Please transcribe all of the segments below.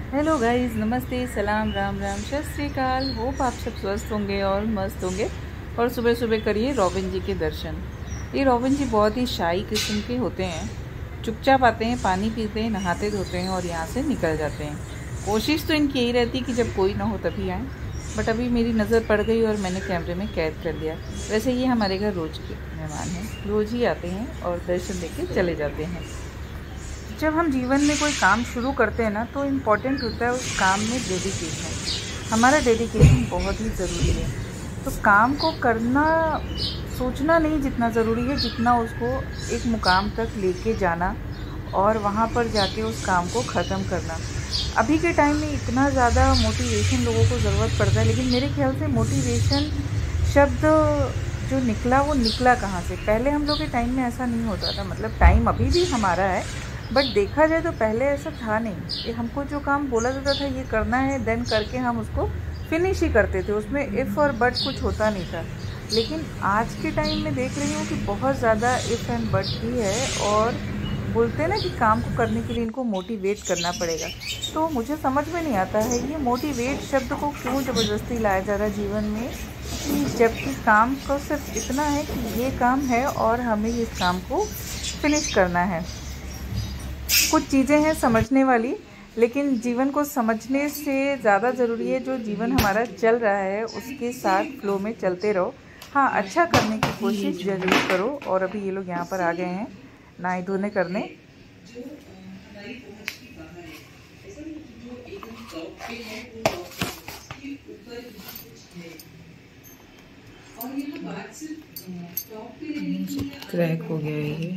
Hello guys, नमस्ते, सलाम, राम राम, सत श्री अकाल। होप आप सब स्वस्थ होंगे और मस्त होंगे। और सुबह सुबह करिए रॉबिन जी के दर्शन। ये रॉबिन जी बहुत ही शाई किस्म के होते हैं। चुपचाप आते हैं, पानी पीते हैं, नहाते धोते हैं और यहाँ से निकल जाते हैं। कोशिश तो इनकी यही रहती कि जब कोई ना हो तभी आएँ, बट अभी मेरी नज़र पड़ गई और मैंने कैमरे में कैद कर लिया। वैसे ये हमारे घर रोज़ के मेहमान हैं, रोज़ ही आते हैं और दर्शन दे के चले जाते हैं। जब हम जीवन में कोई काम शुरू करते हैं ना, तो इम्पॉर्टेंट होता है उस काम में डेडिकेशन। हमारा डेडिकेशन बहुत ही ज़रूरी है। तो काम को करना, सोचना नहीं जितना ज़रूरी है, जितना उसको एक मुकाम तक लेके जाना और वहाँ पर जाके उस काम को ख़त्म करना। अभी के टाइम में इतना ज़्यादा मोटिवेशन लोगों को ज़रूरत पड़ता है, लेकिन मेरे ख्याल से मोटिवेशन शब्द जो निकला वो निकला कहाँ से? पहले हम लोग के टाइम में ऐसा नहीं होता था। मतलब टाइम अभी भी हमारा है, बट देखा जाए तो पहले ऐसा था नहीं कि हमको जो काम बोला जाता था ये करना है, देन करके हम उसको फिनिश ही करते थे। उसमें इफ़ और बट कुछ होता नहीं था। लेकिन आज के टाइम में देख रही हूँ कि बहुत ज़्यादा इफ़ एंड बट भी है, और बोलते हैं ना कि काम को करने के लिए इनको मोटिवेट करना पड़ेगा। तो मुझे समझ में नहीं आता है ये मोटिवेट शब्द को क्यों ज़बरदस्ती लाया जा रहा है जीवन में, कि जबकि काम को सिर्फ इतना है कि ये काम है और हमें इस काम को फिनिश करना है। कुछ चीज़ें हैं समझने वाली, लेकिन जीवन को समझने से ज़्यादा ज़रूरी है जो जीवन हमारा चल रहा है उसके साथ फ्लो में चलते रहो। हाँ, अच्छा करने की कोशिश ज़रूर करो। और अभी ये लोग यहाँ पर आ गए हैं नहाए धोने करने। क्रैक हो गया है ये।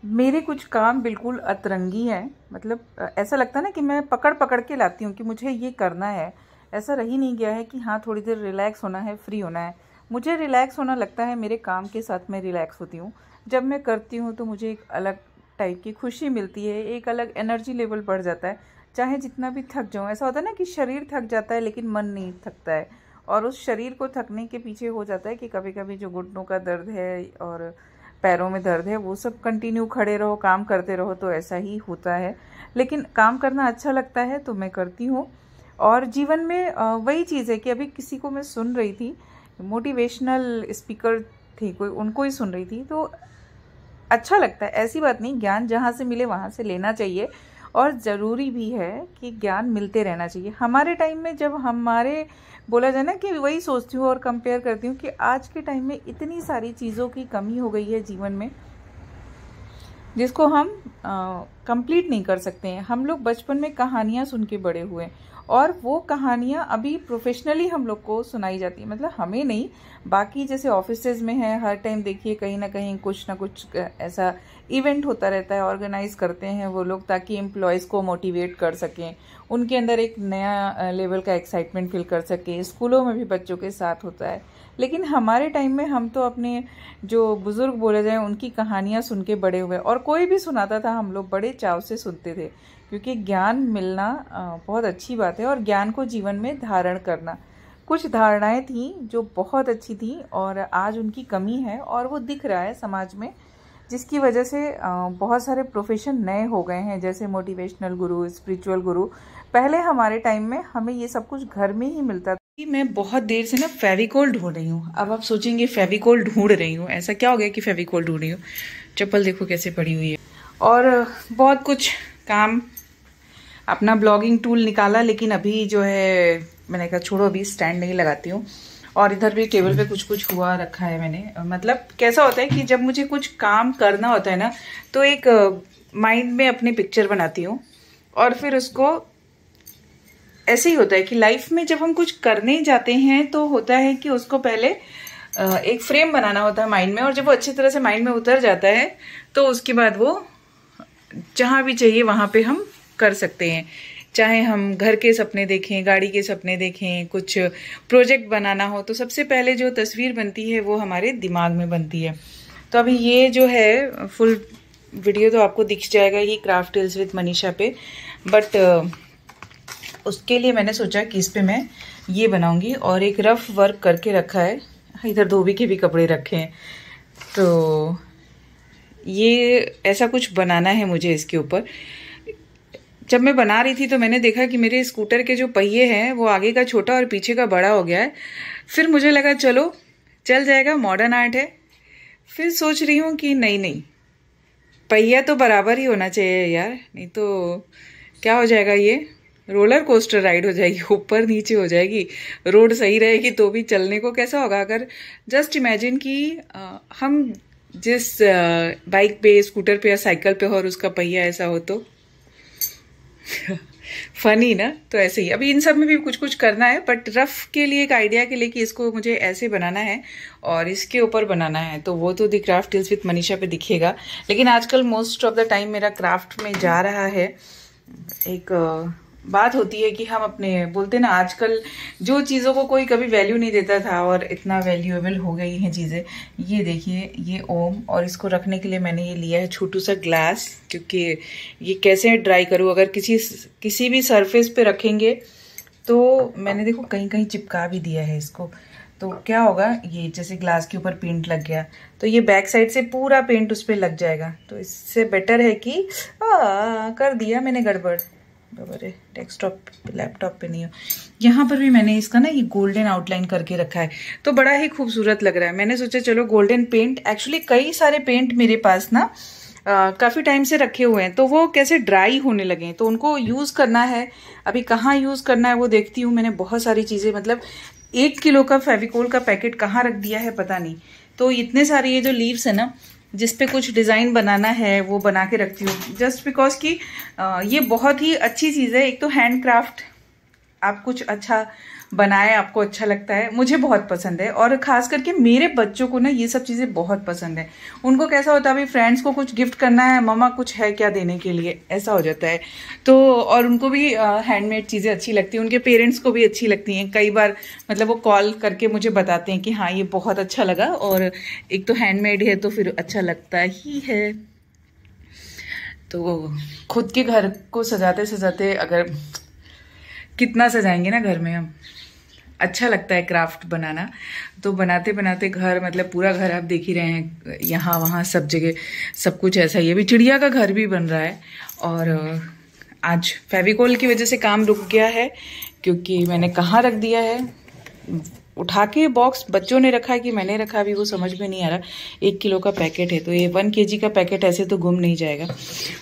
मेरे कुछ काम बिल्कुल अतरंगी हैं। मतलब ऐसा लगता है ना कि मैं पकड़ पकड़ के लाती हूँ कि मुझे ये करना है। ऐसा रही नहीं गया है कि हाँ थोड़ी देर रिलैक्स होना है, फ्री होना है। मुझे रिलैक्स होना लगता है, मेरे काम के साथ मैं रिलैक्स होती हूँ। जब मैं करती हूँ तो मुझे एक अलग टाइप की खुशी मिलती है, एक अलग एनर्जी लेवल बढ़ जाता है। चाहे जितना भी थक जाऊँ, ऐसा होता है ना कि शरीर थक जाता है लेकिन मन नहीं थकता है। और उस शरीर को थकने के पीछे हो जाता है कि कभी कभी जो घुटनों का दर्द है और पैरों में दर्द है, वो सब कंटिन्यू खड़े रहो, काम करते रहो तो ऐसा ही होता है। लेकिन काम करना अच्छा लगता है तो मैं करती हूँ। और जीवन में वही चीज़ है कि अभी किसी को मैं सुन रही थी, मोटिवेशनल स्पीकर थे कोई, उनको ही सुन रही थी, तो अच्छा लगता है। ऐसी बात नहीं, ज्ञान जहाँ से मिले वहाँ से लेना चाहिए, और ज़रूरी भी है कि ज्ञान मिलते रहना चाहिए। हमारे टाइम में जब हमारे बोला जाए ना, कि वही सोचती हूँ और कंपेयर करती हूँ कि आज के टाइम में इतनी सारी चीज़ों की कमी हो गई है जीवन में जिसको हम कंप्लीट नहीं कर सकते हैं। हम लोग बचपन में कहानियाँ सुन के बड़े हुए, और वो कहानियाँ अभी प्रोफेशनली हम लोग को सुनाई जाती है। मतलब हमें नहीं, बाकी जैसे ऑफिसेज में है, हर टाइम देखिए कहीं ना कहीं कुछ ना कुछ ऐसा इवेंट होता रहता है, ऑर्गेनाइज करते हैं वो लोग ताकि एम्प्लॉयज़ को मोटिवेट कर सकें, उनके अंदर एक नया लेवल का एक्साइटमेंट फील कर सकें। स्कूलों में भी बच्चों के साथ होता है। लेकिन हमारे टाइम में हम तो अपने जो बुज़ुर्ग बोले जाए उनकी कहानियाँ सुन के बड़े हुए, और कोई भी सुनाता था हम लोग बड़े चाव से सुनते थे, क्योंकि ज्ञान मिलना बहुत अच्छी बात है। और ज्ञान को जीवन में धारण करना, कुछ धारणाएं थी जो बहुत अच्छी थी और आज उनकी कमी है, और वो दिख रहा है समाज में, जिसकी वजह से बहुत सारे प्रोफेशन नए हो गए हैं, जैसे मोटिवेशनल गुरु, स्पिरिचुअल गुरु। पहले हमारे टाइम में हमें ये सब कुछ घर में ही मिलता था। मैं बहुत देर से ना फेविकोल ढूंढ रही हूँ। अब आप सोचेंगे फेविकोल ढूंढ रही हूँ, ऐसा क्या हो गया कि फेविकोल ढूंढ रही हूँ? चप्पल देखो कैसे पड़ी हुई है। और बहुत कुछ काम, अपना ब्लॉगिंग टूल निकाला, लेकिन अभी जो है मैंने कहा छोड़ो, अभी स्टैंड नहीं लगाती हूँ। और इधर भी टेबल पे कुछ कुछ हुआ रखा है मैंने। मतलब कैसा होता है कि जब मुझे कुछ काम करना होता है ना, तो एक माइंड में अपनी पिक्चर बनाती हूँ, और फिर उसको ऐसे ही होता है कि लाइफ में जब हम कुछ करने जाते हैं तो होता है कि उसको पहले एक फ्रेम बनाना होता है माइंड में, और जब वो अच्छी तरह से माइंड में उतर जाता है तो उसके बाद वो जहाँ भी चाहिए वहाँ पे हम कर सकते हैं। चाहे हम घर के सपने देखें, गाड़ी के सपने देखें, कुछ प्रोजेक्ट बनाना हो, तो सबसे पहले जो तस्वीर बनती है वो हमारे दिमाग में बनती है। तो अभी ये जो है फुल वीडियो तो आपको दिख जाएगा ही क्राफ्ट टेल्स विद मनीषा पे, बट उसके लिए मैंने सोचा कि इस पे मैं ये बनाऊंगी, और एक रफ वर्क करके रखा है। इधर धोबी के भी कपड़े रखे हैं, तो ये ऐसा कुछ बनाना है मुझे इसके ऊपर। जब मैं बना रही थी तो मैंने देखा कि मेरे स्कूटर के जो पहिए हैं वो आगे का छोटा और पीछे का बड़ा हो गया है। फिर मुझे लगा चलो चल जाएगा, मॉडर्न आर्ट है। फिर सोच रही हूँ कि नहीं नहीं, पहिया तो बराबर ही होना चाहिए यार, नहीं तो क्या हो जाएगा, ये रोलर कोस्टर राइड हो जाएगी, ऊपर नीचे हो जाएगी। रोड सही रहेगी तो भी चलने को कैसा होगा। अगर जस्ट इमेजिन कि हम जिस बाइक पे, स्कूटर पे या साइकिल पे हो और उसका पहिया ऐसा हो तो फनी ना। तो ऐसे ही अभी इन सब में भी कुछ कुछ करना है, बट रफ के लिए, एक आइडिया के लिए कि इसको मुझे ऐसे बनाना है और इसके ऊपर बनाना है, तो वो तो द क्राफ्ट टिल्स विद मनीषा पे दिखेगा। लेकिन आजकल मोस्ट ऑफ द टाइम मेरा क्राफ्ट में जा रहा है। एक बात होती है कि हम अपने बोलते ना, आजकल जो चीज़ों को कोई कभी वैल्यू नहीं देता था और इतना वैल्यूएबल हो गई हैं चीज़ें। ये देखिए, ये ओम, और इसको रखने के लिए मैंने ये लिया है छोटू सा ग्लास, क्योंकि ये कैसे ड्राई करूँ, अगर किसी भी सरफेस पे रखेंगे तो मैंने देखो कहीं कहीं चिपका भी दिया है इसको, तो क्या होगा, ये जैसे ग्लास के ऊपर पेंट लग गया तो ये बैक साइड से पूरा पेंट उस पर लग जाएगा। तो इससे बेटर है कि कर दिया मैंने गड़बड़, बराबर डेस्कटॉप लैपटॉप पे नहीं हो। यहाँ पर भी मैंने इसका ना ये गोल्डन आउटलाइन करके रखा है, तो बड़ा ही खूबसूरत लग रहा है। मैंने सोचा चलो गोल्डन पेंट, एक्चुअली कई सारे पेंट मेरे पास ना काफ़ी टाइम से रखे हुए हैं, तो वो कैसे ड्राई होने लगे हैं, तो उनको यूज़ करना है। अभी कहाँ यूज़ करना है वो देखती हूँ। मैंने बहुत सारी चीज़ें, मतलब 1 किलो का फेविकोल का पैकेट कहाँ रख दिया है पता नहीं। तो इतने सारे ये जो लीव्स है ना, जिस पे कुछ डिज़ाइन बनाना है वो बना के रखती हूँ, जस्ट बिकॉज कि ये बहुत ही अच्छी चीज़ है। एक तो हैंड क्राफ्ट, आप कुछ अच्छा बनाए, आपको अच्छा लगता है, मुझे बहुत पसंद है। और ख़ास करके मेरे बच्चों को ना ये सब चीज़ें बहुत पसंद है। उनको कैसा होता है, अभी फ्रेंड्स को कुछ गिफ्ट करना है, मम्मा कुछ है क्या देने के लिए, ऐसा हो जाता है। तो और उनको भी हैंडमेड चीज़ें अच्छी लगती हैं, उनके पेरेंट्स को भी अच्छी लगती हैं। कई बार मतलब वो कॉल करके मुझे बताते हैं कि हाँ ये बहुत अच्छा लगा, और एक तो हैंडमेड है तो फिर अच्छा लगता ही है। तो खुद के घर को सजाते सजाते, अगर कितना सजाएंगे ना घर में हम, अच्छा लगता है क्राफ्ट बनाना। तो बनाते बनाते घर, मतलब पूरा घर आप देख ही रहे हैं, यहाँ वहाँ सब जगह सब कुछ ऐसा ही है। अभी चिड़िया का घर भी बन रहा है, और आज फेविकोल की वजह से काम रुक गया है, क्योंकि मैंने कहाँ रख दिया है, उठा के बॉक्स बच्चों ने रखा है कि मैंने रखा, अभी वो समझ में नहीं आ रहा। 1 किलो का पैकेट है, तो ये 1 kg का पैकेट ऐसे तो गुम नहीं जाएगा।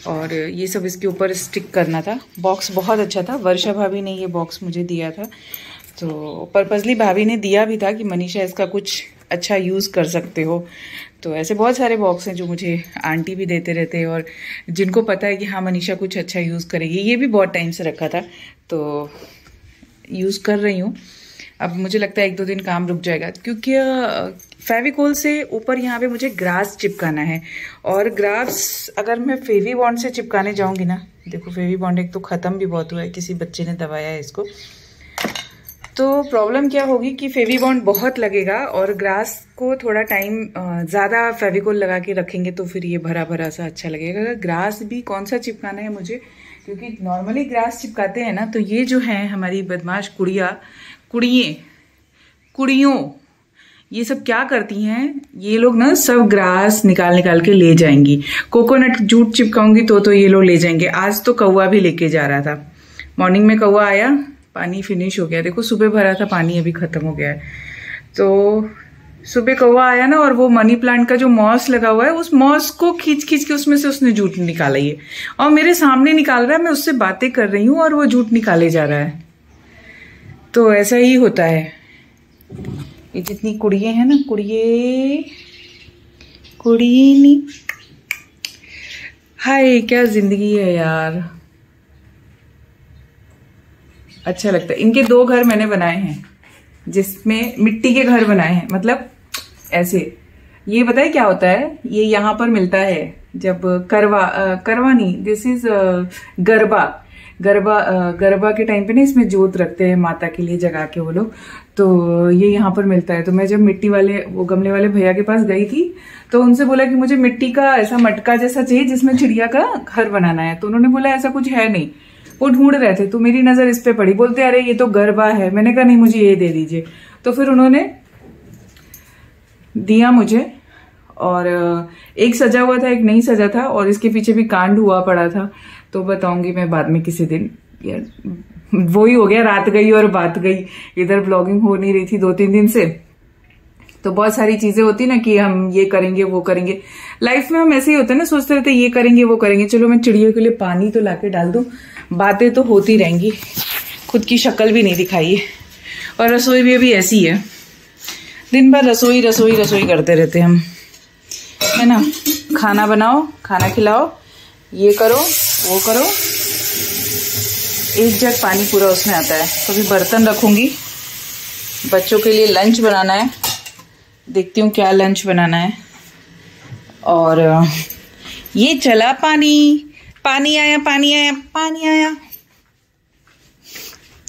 और ये सब इसके ऊपर स्टिक करना था। बॉक्स बहुत अच्छा था, वर्षा भाभी ने ये बॉक्स मुझे दिया था, तो पर्पसली भाभी ने दिया भी था कि मनीषा इसका कुछ अच्छा यूज़ कर सकते हो। तो ऐसे बहुत सारे बॉक्स हैं जो मुझे आंटी भी देते रहते हैं, और जिनको पता है कि हाँ मनीषा कुछ अच्छा यूज़ करेगी। ये भी बहुत टाइम से रखा था, तो यूज़ कर रही हूँ। अब मुझे लगता है 1-2 दिन काम रुक जाएगा, क्योंकि फेविकोल से ऊपर यहाँ पे मुझे ग्रास चिपकाना है। और ग्रास अगर मैं फेवी बॉन्ड से चिपकाने जाऊँगी ना, देखो फेवी बॉन्ड एक तो ख़त्म भी बहुत हुआ है, किसी बच्चे ने दबाया है इसको, तो प्रॉब्लम क्या होगी कि फेवी बॉन्ड बहुत लगेगा, और ग्रास को थोड़ा टाइम ज़्यादा फेविकोल लगा के रखेंगे तो फिर ये भरा भरा सा अच्छा लगेगा। ग्रास भी कौन सा चिपकाना है मुझे, क्योंकि नॉर्मली ग्रास चिपकाते हैं ना, तो ये जो है हमारी बदमाश कुड़ियों ये सब क्या करती हैं, ये लोग ना सब ग्रास निकाल के ले जाएंगी। कोकोनट जूट चिपकाऊंगी तो ये लोग ले जाएंगे। आज तो कौवा भी लेके जा रहा था, मॉर्निंग में कौवा आया, पानी फिनिश हो गया, देखो सुबह भरा था पानी, अभी खत्म हो गया है। तो सुबह कौवा आया ना, और वो मनी प्लांट का जो मॉस लगा हुआ है, उस मॉस को खींच के उसमें से उसने जूट निकाला, ये और मेरे सामने निकाल रहा है। मैं उससे बातें कर रही हूँ और वो जूट निकाले जा रहा है। तो ऐसा ही होता है। ये जितनी कुड़िए हैं ना, कुड़िए नहीं, हाय क्या जिंदगी है यार, अच्छा लगता है। इनके 2 घर मैंने बनाए हैं, जिसमें मिट्टी के घर बनाए हैं, मतलब ऐसे। ये पता है क्या होता है, ये यहाँ पर मिलता है जब करवा नहीं, दिस इज गरबा के टाइम पे ना इसमें जोत रखते हैं माता के लिए जगा के वो लोग, तो ये यहाँ पर मिलता है। तो मैं जब मिट्टी वाले वो गमले वाले भैया के पास गई थी, तो उनसे बोला कि मुझे मिट्टी का ऐसा मटका जैसा चाहिए जिसमें चिड़िया का घर बनाना है। तो उन्होंने बोला ऐसा कुछ है नहीं, वो ढूंढ रहे थे, तो मेरी नजर इस पे पड़ी, बोलते अरे ये तो गरबा है। मैंने कहा नहीं मुझे ये दे दीजिए, तो फिर उन्होंने दिया मुझे। और एक सजा हुआ था, एक नहीं सजा था, और इसके पीछे भी कांड हुआ पड़ा था। तो बताऊंगी मैं बाद में किसी दिन। यार वो ही हो गया, रात गई और बात गई। इधर ब्लॉगिंग हो नहीं रही थी 2-3 दिन से, तो बहुत सारी चीजें होती ना कि हम ये करेंगे वो करेंगे। लाइफ में हम ऐसे ही होते हैं ना, सोचते रहते ये करेंगे वो करेंगे। चलो मैं चिड़ियों के लिए पानी तो लाके डाल दूं, बातें तो होती रहेंगी। खुद की शक्ल भी नहीं दिखाई है, और रसोई भी अभी ऐसी है, दिन भर रसोई रसोई रसोई करते रहते हम, है ना। खाना बनाओ, खाना खिलाओ, ये करो वो करो। एक जग पानी पूरा उसमें आता है। तो अभी बर्तन रखूंगी, बच्चों के लिए लंच बनाना है, देखती हूँ क्या लंच बनाना है। और ये चला पानी, पानी आया पानी आया पानी आया।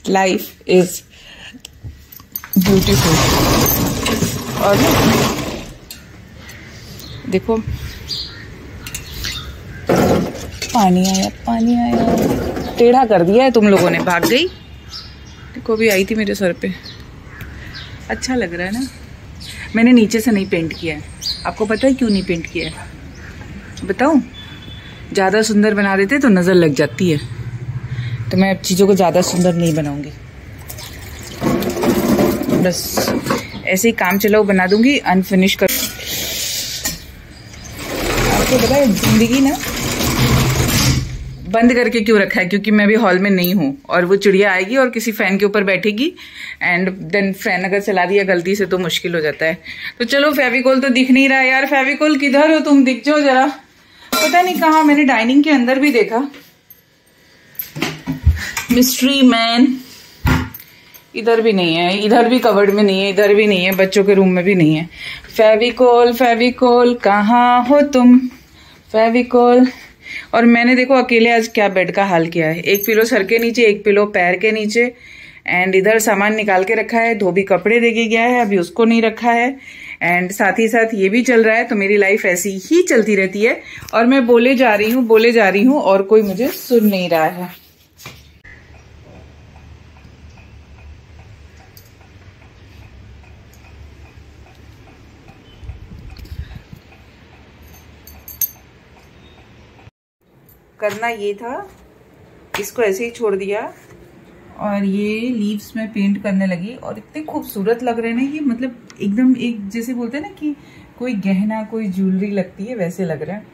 Life is beautiful. और देखो पानी आया पानी आया। टेढ़ा कर दिया है तुम लोगों ने, भाग गई। देखो अभी आई थी मेरे सर पे। अच्छा लग रहा है ना। मैंने नीचे से नहीं पेंट किया है। आपको पता है क्यों नहीं पेंट किया है? बताऊं? ज़्यादा सुंदर बना देते तो नज़र लग जाती है, तो मैं अब चीज़ों को ज़्यादा सुंदर नहीं बनाऊंगी। बस ऐसे ही काम चलाओ बना दूंगी, अनफिनिश कर। आपको पता है जिंदगी ना बंद करके क्यों रखा है? क्योंकि मैं भी हॉल में नहीं हूँ, और वो चिड़िया आएगी और किसी फैन के ऊपर बैठेगी, एंड देन फैन अगर चला दिया गलती से तो मुश्किल हो जाता है। तो चलो, फेविकोल तो दिख नहीं रहा यार। फेविकोल किधर हो तुम? दिख जाओ जरा। पता नहीं कहाँ, मैंने डाइनिंग के अंदर भी देखा। Mystery man. इधर भी नहीं है, इधर भी कबर्ड में नहीं है, इधर भी नहीं है, बच्चों के रूम में भी नहीं है। फेविकोल फेविकोल कहाँ हो तुम? फेविकोल। और मैंने देखो अकेले आज क्या बेड का हाल किया है। एक पिलो सर के नीचे, एक पिलो पैर के नीचे, एंड इधर सामान निकाल के रखा है। धोबी कपड़े देके गया है, अभी उसको नहीं रखा है, एंड साथ ही साथ ये भी चल रहा है। तो मेरी लाइफ ऐसी ही चलती रहती है, और मैं बोले जा रही हूँ और कोई मुझे सुन नहीं रहा है। करना ये था, इसको ऐसे ही छोड़ दिया, और ये लीव्स में पेंट करने लगी, और इतने खूबसूरत लग रहे हैं ना ये, मतलब एकदम एक जैसे बोलते हैं ना कि कोई गहना, कोई ज्वेलरी लगती है, वैसे लग रहा है।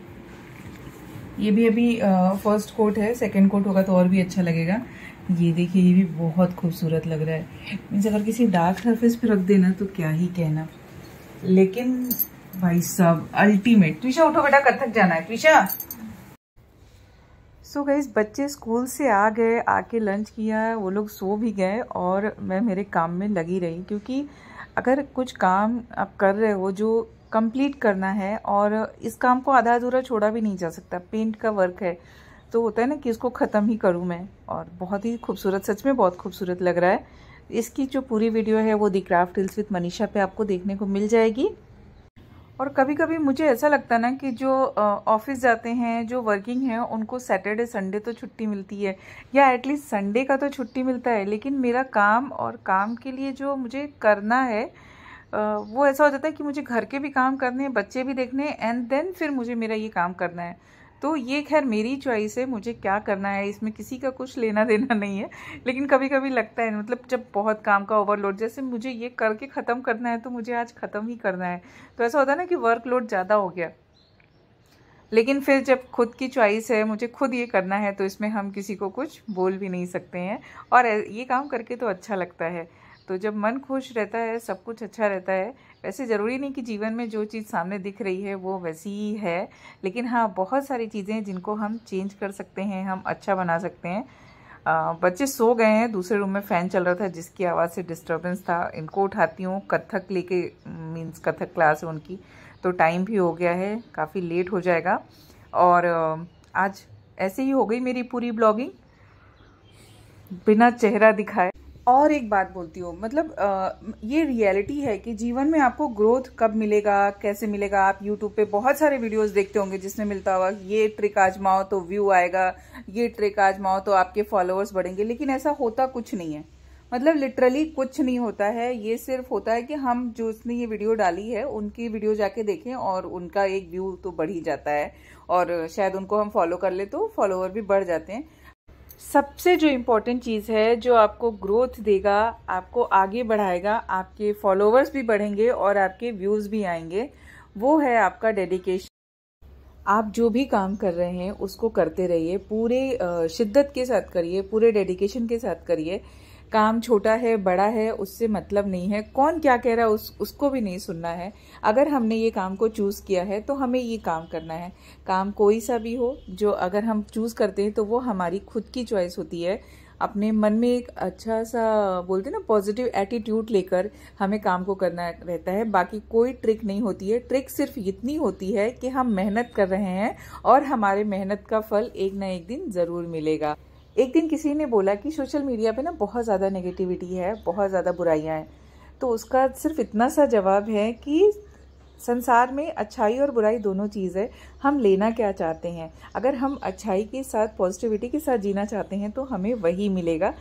ये भी अभी फर्स्ट कोट है, सेकंड कोट होगा तो और भी अच्छा लगेगा। ये देखिए, ये भी बहुत खूबसूरत लग रहा है। मीन्स अगर किसी डार्क सरफेस पे रख देना तो क्या ही कहना, लेकिन भाई साहब अल्टीमेट। त्विषा उठो बेटा, कथक जाना है। त्विषा। सो गाइस, बच्चे स्कूल से आ गए, आके लंच किया, वो लोग सो भी गए, और मैं मेरे काम में लगी रही। क्योंकि अगर कुछ काम आप कर रहे हो जो कंप्लीट करना है, और इस काम को आधा अधूरा छोड़ा भी नहीं जा सकता। पेंट का वर्क है तो होता है ना कि इसको ख़त्म ही करूँ मैं। और बहुत ही खूबसूरत, सच में बहुत खूबसूरत लग रहा है। इसकी जो पूरी वीडियो है वो दी क्राफ्ट रील्स विद मनीषा पे आपको देखने को मिल जाएगी। और कभी कभी मुझे ऐसा लगता है ना कि जो ऑफिस जाते हैं, जो वर्किंग है, उनको सैटरडे संडे तो छुट्टी मिलती है, या एटलीस्ट संडे का तो छुट्टी मिलता है। लेकिन मेरा काम, और काम के लिए जो मुझे करना है, वो ऐसा हो जाता है कि मुझे घर के भी काम करने हैं, बच्चे भी देखने हैं, एंड देन फिर मुझे मेरा ये काम करना है। तो ये खैर मेरी चॉइस है, मुझे क्या करना है इसमें किसी का कुछ लेना देना नहीं है। लेकिन कभी कभी लगता है, मतलब जब बहुत काम का ओवरलोड, जैसे मुझे ये करके ख़त्म करना है तो मुझे आज ख़त्म ही करना है, तो ऐसा होता है ना कि वर्कलोड ज़्यादा हो गया। लेकिन फिर जब खुद की चॉइस है, मुझे खुद ये करना है, तो इसमें हम किसी को कुछ बोल भी नहीं सकते हैं। और ये काम करके तो अच्छा लगता है। तो जब मन खुश रहता है, सब कुछ अच्छा रहता है। वैसे ज़रूरी नहीं कि जीवन में जो चीज़ सामने दिख रही है वो वैसी ही है, लेकिन हाँ, बहुत सारी चीज़ें हैं जिनको हम चेंज कर सकते हैं, हम अच्छा बना सकते हैं। बच्चे सो गए हैं, दूसरे रूम में फ़ैन चल रहा था जिसकी आवाज़ से डिस्टर्बेंस था। इनको उठाती हूँ, कथक लेके, मीन्स कथक क्लास है उनकी, तो टाइम भी हो गया है, काफ़ी लेट हो जाएगा। और आज ऐसे ही हो गई मेरी पूरी ब्लॉगिंग बिना चेहरा दिखाए। और एक बात बोलती हूँ, मतलब ये रियलिटी है कि जीवन में आपको ग्रोथ कब मिलेगा, कैसे मिलेगा। आप यूट्यूब पे बहुत सारे वीडियोस देखते होंगे जिसमें मिलता होगा ये ट्रिक आजमाओ तो व्यू आएगा, ये ट्रिक आजमाओ तो आपके फॉलोअर्स बढ़ेंगे, लेकिन ऐसा होता कुछ नहीं है। मतलब लिटरली कुछ नहीं होता है, ये सिर्फ होता है कि हम जो उसने ये वीडियो डाली है उनकी वीडियो जाके देखें और उनका एक व्यू तो बढ़ ही जाता है, और शायद उनको हम फॉलो कर ले तो फॉलोअर भी बढ़ जाते हैं। सबसे जो इम्पोर्टेंट चीज़ है, जो आपको ग्रोथ देगा, आपको आगे बढ़ाएगा, आपके फॉलोअर्स भी बढ़ेंगे और आपके व्यूज़ भी आएंगे, वो है आपका डेडिकेशन। आप जो भी काम कर रहे हैं उसको करते रहिए, पूरे शिद्दत के साथ करिए, पूरे डेडिकेशन के साथ करिए। काम छोटा है बड़ा है उससे मतलब नहीं है, कौन क्या कह रहा है उसको भी नहीं सुनना है। अगर हमने ये काम को चूज़ किया है तो हमें ये काम करना है। काम कोई सा भी हो, जो अगर हम चूज़ करते हैं तो वो हमारी खुद की चॉइस होती है। अपने मन में एक अच्छा सा बोलते हैं ना पॉजिटिव एटीट्यूड लेकर हमें काम को करना रहता है। बाकी कोई ट्रिक नहीं होती है, ट्रिक सिर्फ इतनी होती है कि हम मेहनत कर रहे हैं और हमारे मेहनत का फल एक ना एक दिन ज़रूर मिलेगा। एक दिन किसी ने बोला कि सोशल मीडिया पे ना बहुत ज़्यादा नेगेटिविटी है, बहुत ज़्यादा बुराइयां हैं। तो उसका सिर्फ इतना सा जवाब है कि संसार में अच्छाई और बुराई दोनों चीज़ है, हम लेना क्या चाहते हैं। अगर हम अच्छाई के साथ पॉजिटिविटी के साथ जीना चाहते हैं तो हमें वही मिलेगा।